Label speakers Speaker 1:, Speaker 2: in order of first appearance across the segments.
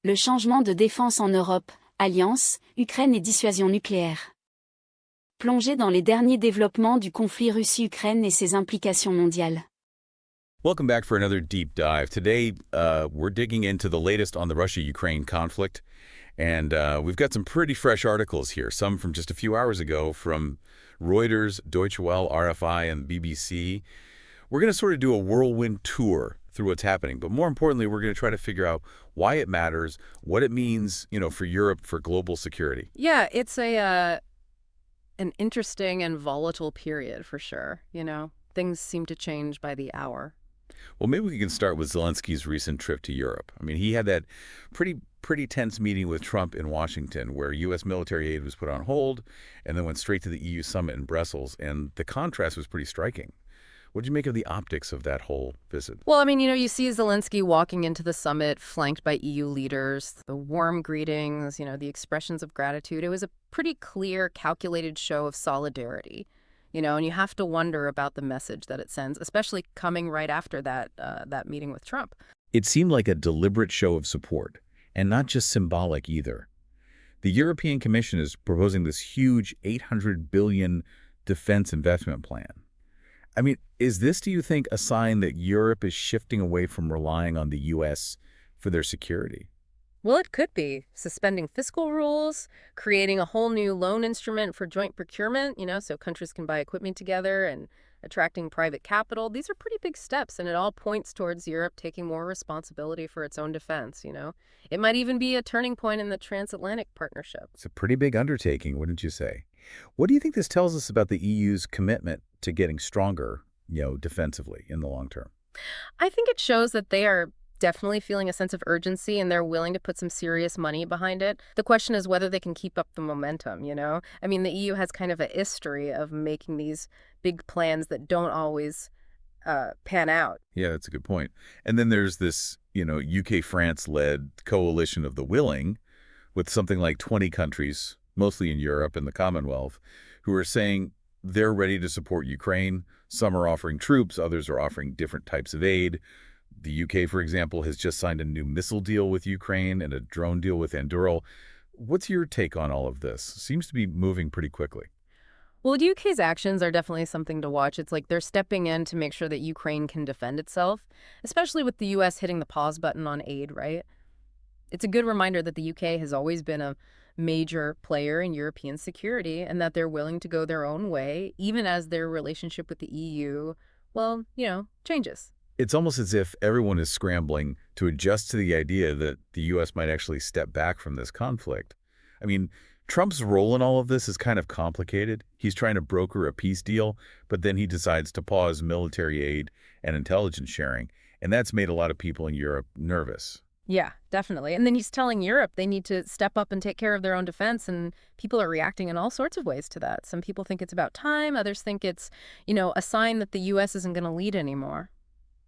Speaker 1: Le changement de défense en Europe, alliance, Ukraine et dissuasion nucléaire. Plongez dans les derniers développements du conflit Russie Ukraine et ses implications mondiales.
Speaker 2: Welcome back for another deep dive. Today, we're digging into the latest on the Russia-Ukraine conflict. And we've got some pretty fresh articles here, some from just a few hours ago from Reuters, Deutsche Welle, RFI, and BBC. We're going to sort of do a whirlwind tour through what's happening. But more importantly, we're going to try to figure out why it matters, what it means, for Europe, for global security.
Speaker 3: Yeah, it's an interesting and volatile period for sure. Things seem to change by the hour.
Speaker 2: Well, maybe we can start with Zelensky's recent trip to Europe. I mean, he had that pretty tense meeting with Trump in Washington where U.S. military aid was put on hold and then went straight to the EU summit in Brussels. And the contrast was pretty striking. What did you make of the optics of that whole visit?
Speaker 3: Well, you see Zelensky walking into the summit flanked by EU leaders, the warm greetings, the expressions of gratitude. It was a pretty clear, calculated show of solidarity. And you have to wonder about the message that it sends, especially coming right after that meeting with Trump.
Speaker 2: It seemed like a deliberate show of support, and not just symbolic either. The European Commission is proposing this huge $800 billion defense investment plan. I mean, is this, do you think, a sign that Europe is shifting away from relying on the U.S. for their security?
Speaker 3: Well, it could be. Suspending fiscal rules, creating a whole new loan instrument for joint procurement, so countries can buy equipment together, and attracting private capital. These are pretty big steps, and it all points towards Europe taking more responsibility for its own defense, It might even be a turning point in the transatlantic partnership.
Speaker 2: It's a pretty big undertaking, wouldn't you say? What do you think this tells us about the EU's commitment to getting stronger, defensively in the long term?
Speaker 3: I think it shows that they are definitely feeling a sense of urgency and they're willing to put some serious money behind it. The question is whether they can keep up the momentum, the EU has kind of a history of making these big plans that don't always pan out.
Speaker 2: Yeah, that's a good point. And then there's this, UK-France-led coalition of the willing with something like 20 countries, mostly in Europe and the Commonwealth, who are saying they're ready to support Ukraine. Some are offering troops, others are offering different types of aid. The UK, for example, has just signed a new missile deal with Ukraine and a drone deal with Anduril. What's your take on all of this? Seems to be moving pretty quickly.
Speaker 3: Well, the UK's actions are definitely something to watch. It's like they're stepping in to make sure that Ukraine can defend itself, especially with the US hitting the pause button on aid, right? It's a good reminder that the UK has always been a major player in European security and that they're willing to go their own way, even as their relationship with the EU, changes.
Speaker 2: It's almost as if everyone is scrambling to adjust to the idea that the U.S. might actually step back from this conflict. I mean, Trump's role in all of this is kind of complicated. He's trying to broker a peace deal, but then he decides to pause military aid and intelligence sharing, and that's made a lot of people in Europe nervous.
Speaker 3: Yeah, definitely. And then he's telling Europe they need to step up and take care of their own defense, and people are reacting in all sorts of ways to that. Some people think it's about time. Others think it's, a sign that the U.S. isn't going to lead anymore.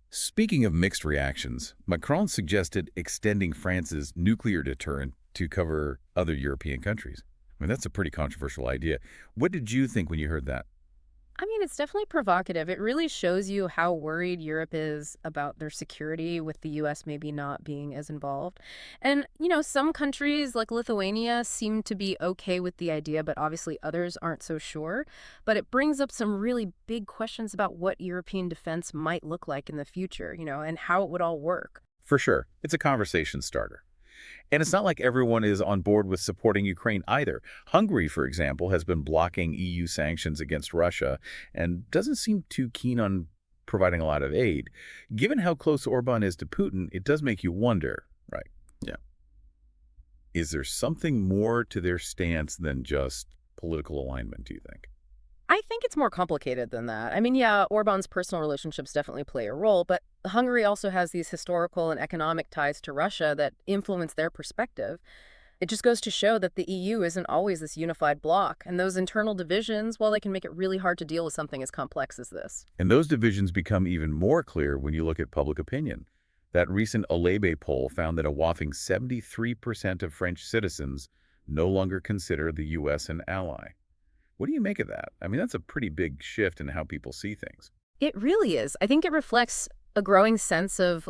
Speaker 2: Speaking of mixed reactions, Macron suggested extending France's nuclear deterrent to cover other European countries. I mean, that's a pretty controversial idea. What did you think when you heard that?
Speaker 3: It's definitely provocative. It really shows you how worried Europe is about their security, with the U.S. maybe not being as involved. And, some countries like Lithuania seem to be okay with the idea, but obviously others aren't so sure. But it brings up some really big questions about what European defense might look like in the future, and how it would all work.
Speaker 2: For sure. It's a conversation starter. And it's not like everyone is on board with supporting Ukraine either. Hungary, for example, has been blocking EU sanctions against Russia and doesn't seem too keen on providing a lot of aid. Given how close Orban is to Putin, it does make you wonder, right? Yeah. Is there something more to their stance than just political alignment, do you think?
Speaker 3: I think it's more complicated than that. Yeah, Orban's personal relationships definitely play a role, but Hungary also has these historical and economic ties to Russia that influence their perspective. It just goes to show that the EU isn't always this unified bloc, and those internal divisions, well, they can make it really hard to deal with something as complex as this.
Speaker 2: And those divisions become even more clear when you look at public opinion. That recent Alebe poll found that a whopping 73% of French citizens no longer consider the U.S. an ally. What do you make of that? That's a pretty big shift in how people see things.
Speaker 3: It really is. I think it reflects a growing sense of,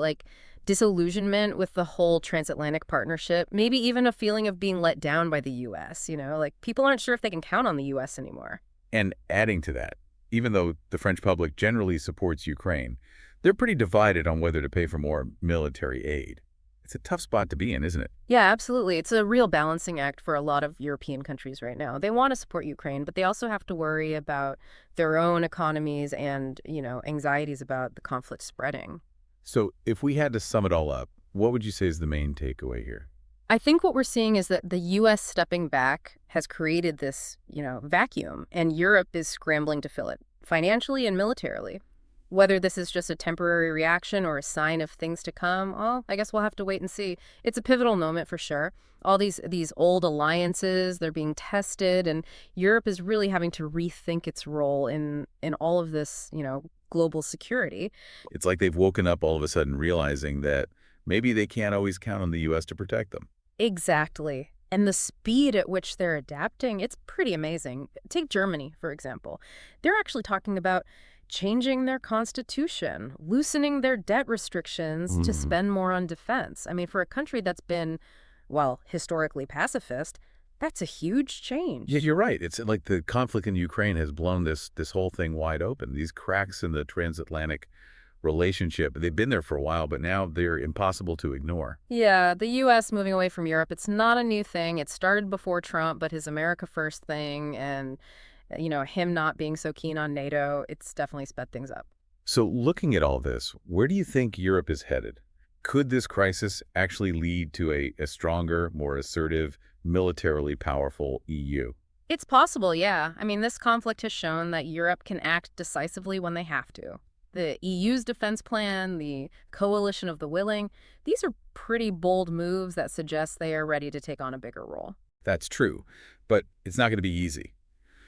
Speaker 3: disillusionment with the whole transatlantic partnership, maybe even a feeling of being let down by the U.S., like people aren't sure if they can count on the U.S. anymore.
Speaker 2: And adding to that, even though the French public generally supports Ukraine, they're pretty divided on whether to pay for more military aid. It's a tough spot to be in, isn't it?
Speaker 3: Yeah, absolutely. It's a real balancing act for a lot of European countries right now. They want to support Ukraine, but they also have to worry about their own economies and, anxieties about the conflict spreading.
Speaker 2: So if we had to sum it all up, what would you say is the main takeaway here?
Speaker 3: I think what we're seeing is that the U.S. stepping back has created this, vacuum, and Europe is scrambling to fill it, financially and militarily. Whether this is just a temporary reaction or a sign of things to come, well, I guess we'll have to wait and see. It's a pivotal moment for sure. All these old alliances, they're being tested, and Europe is really having to rethink its role in all of this, global security.
Speaker 2: It's like they've woken up all of a sudden realizing that maybe they can't always count on the U.S. to protect them.
Speaker 3: Exactly. And the speed at which they're adapting, it's pretty amazing. Take Germany, for example. They're actually talking about changing their constitution, loosening their debt restrictions to spend more on defense. I mean, for a country that's been, historically pacifist, that's a huge change.
Speaker 2: Yeah, you're right. It's like the conflict in Ukraine has blown this whole thing wide open. These cracks in the transatlantic relationship, they've been there for a while, but now they're impossible to ignore.
Speaker 3: Yeah, the U.S. moving away from Europe, it's not a new thing. It started before Trump, but his America First thing and him not being so keen on NATO, it's definitely sped things up.
Speaker 2: So looking at all this, where do you think Europe is headed? Could this crisis actually lead to a stronger, more assertive, militarily powerful EU?
Speaker 3: It's possible, yeah. I mean, this conflict has shown that Europe can act decisively when they have to. The EU's defense plan, the coalition of the willing, these are pretty bold moves that suggest they are ready to take on a bigger role.
Speaker 2: That's true, but it's not going to be easy.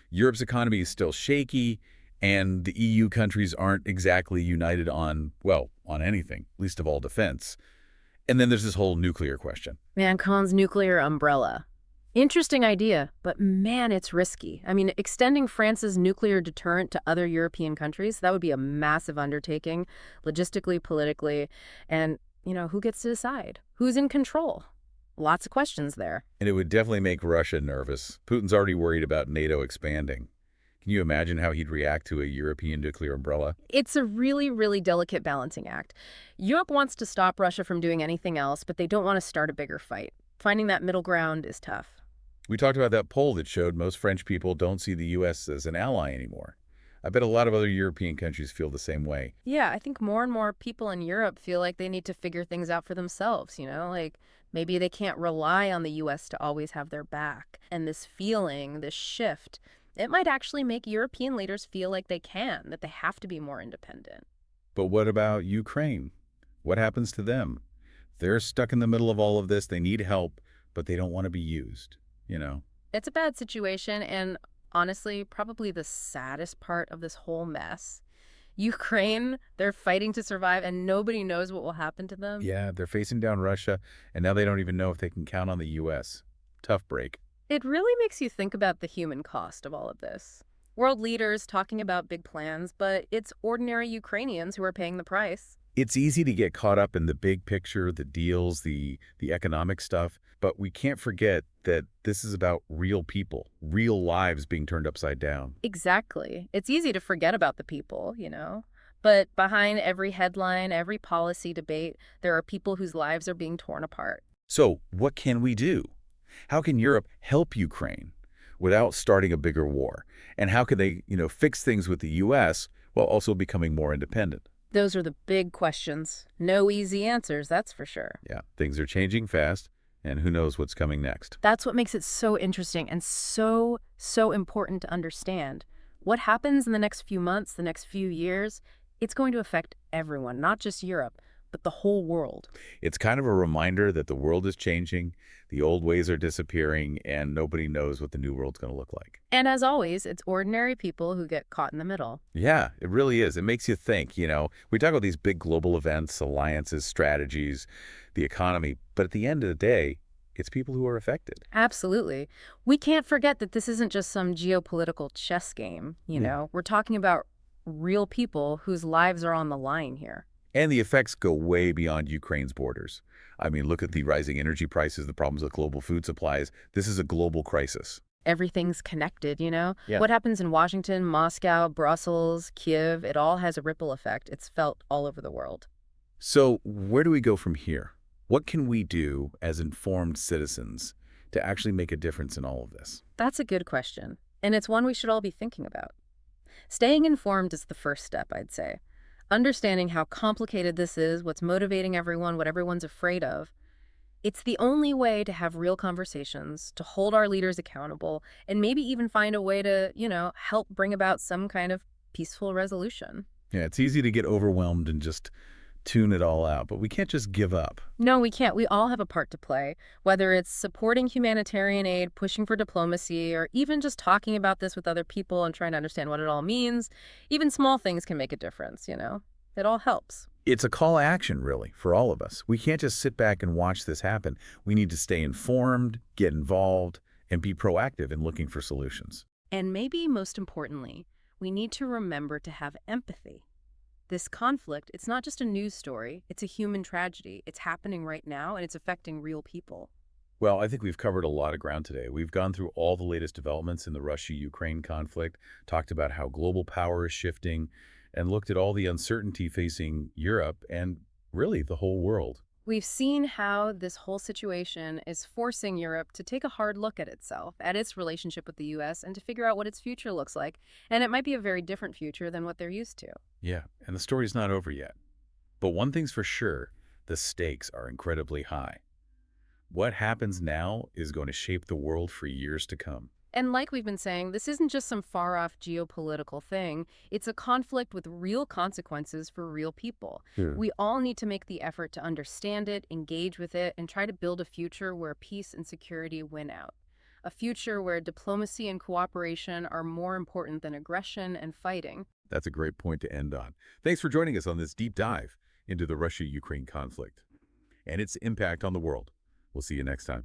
Speaker 2: Europe's economy is still shaky, and the EU countries aren't exactly united on anything, least of all defense. And then there's this whole nuclear question.
Speaker 3: Macron's nuclear umbrella. Interesting idea, but man, it's risky. I mean, extending France's nuclear deterrent to other European countries, that would be a massive undertaking, logistically, politically, and, who gets to decide? Who's in control? Lots of questions there.
Speaker 2: And it would definitely make Russia nervous. Putin's already worried about NATO expanding. Can you imagine how he'd react to a European nuclear umbrella?
Speaker 3: It's a really, really delicate balancing act. Europe wants to stop Russia from doing anything else, but they don't want to start a bigger fight. Finding that middle ground is tough.
Speaker 2: We talked about that poll that showed most French people don't see the U.S. as an ally anymore. I bet a lot of other European countries feel the same way.
Speaker 3: Yeah, I think more and more people in Europe feel like they need to figure things out for themselves, like maybe they can't rely on the U.S. to always have their back. And this feeling, this shift, it might actually make European leaders feel like they can, that they have to be more independent.
Speaker 2: But what about Ukraine? What happens to them? They're stuck in the middle of all of this. They need help, but they don't want to be used,
Speaker 3: It's a bad situation, and honestly, probably the saddest part of this whole mess. Ukraine, they're fighting to survive, and nobody knows what will happen to them.
Speaker 2: Yeah, they're facing down Russia, and now they don't even know if they can count on the U.S. Tough break.
Speaker 3: It really makes you think about the human cost of all of this. World leaders talking about big plans, but it's ordinary Ukrainians who are paying the price.
Speaker 2: It's easy to get caught up in the big picture, the deals, the economic stuff, but we can't forget that this is about real people, real lives being turned upside down.
Speaker 3: Exactly. It's easy to forget about the people, But behind every headline, every policy debate, there are people whose lives are being torn apart.
Speaker 2: So what can we do? How can Europe help Ukraine without starting a bigger war? And how can they, fix things with the U.S. while also becoming more independent?
Speaker 3: Those are the big questions. No easy answers, that's for sure.
Speaker 2: Yeah, things are changing fast, and who knows what's coming next.
Speaker 3: That's what makes it so interesting and so important to understand. What happens in the next few months, the next few years, it's going to affect everyone, not just Europe, but the whole world.
Speaker 2: It's kind of a reminder that the world is changing, the old ways are disappearing, and nobody knows what the new world's going to look like.
Speaker 3: And as always, it's ordinary people who get caught in the middle.
Speaker 2: Yeah, it really is. It makes you think, we talk about these big global events, alliances, strategies, the economy, but at the end of the day, it's people who are affected.
Speaker 3: Absolutely. We can't forget that this isn't just some geopolitical chess game, We're talking about real people whose lives are on the line here.
Speaker 2: And the effects go way beyond Ukraine's borders. I mean, look at the rising energy prices, the problems with global food supplies. This is a global crisis.
Speaker 3: Everything's connected, you know?
Speaker 2: Yeah.
Speaker 3: What happens in Washington, Moscow, Brussels, Kiev, it all has a ripple effect. It's felt all over the world.
Speaker 2: So where do we go from here? What can we do as informed citizens to actually make a difference in all of this?
Speaker 3: That's a good question, and it's one we should all be thinking about. Staying informed is the first step, I'd say. Understanding how complicated this is, what's motivating everyone, what everyone's afraid of. It's the only way to have real conversations, to hold our leaders accountable, and maybe even find a way to, help bring about some kind of peaceful resolution.
Speaker 2: Yeah, it's easy to get overwhelmed and just tune it all out, but we can't just give up.
Speaker 3: No, we can't. We all have a part to play, whether it's supporting humanitarian aid, pushing for diplomacy, or even just talking about this with other people and trying to understand what it all means. Even small things can make a difference. It all helps.
Speaker 2: It's a call to action, really, for all of us. We can't just sit back and watch this happen. We need to stay informed, get involved, and be proactive in looking for solutions.
Speaker 3: And maybe most importantly, we need to remember to have empathy. This conflict, it's not just a news story, it's a human tragedy. It's happening right now, and it's affecting real people.
Speaker 2: Well, I think we've covered a lot of ground today. We've gone through all the latest developments in the Russia-Ukraine conflict, talked about how global power is shifting, and looked at all the uncertainty facing Europe and really the whole world.
Speaker 3: We've seen how this whole situation is forcing Europe to take a hard look at itself, at its relationship with the U.S., and to figure out what its future looks like. And it might be a very different future than what they're used to.
Speaker 2: Yeah, and the story's not over yet. But one thing's for sure, the stakes are incredibly high. What happens now is going to shape the world for years to come.
Speaker 3: And like we've been saying, this isn't just some far-off geopolitical thing. It's a conflict with real consequences for real people.
Speaker 2: Yeah.
Speaker 3: We all need to make the effort to understand it, engage with it, and try to build a future where peace and security win out. A future where diplomacy and cooperation are more important than aggression and fighting.
Speaker 2: That's a great point to end on. Thanks for joining us on this deep dive into the Russia-Ukraine conflict and its impact on the world. We'll see you next time.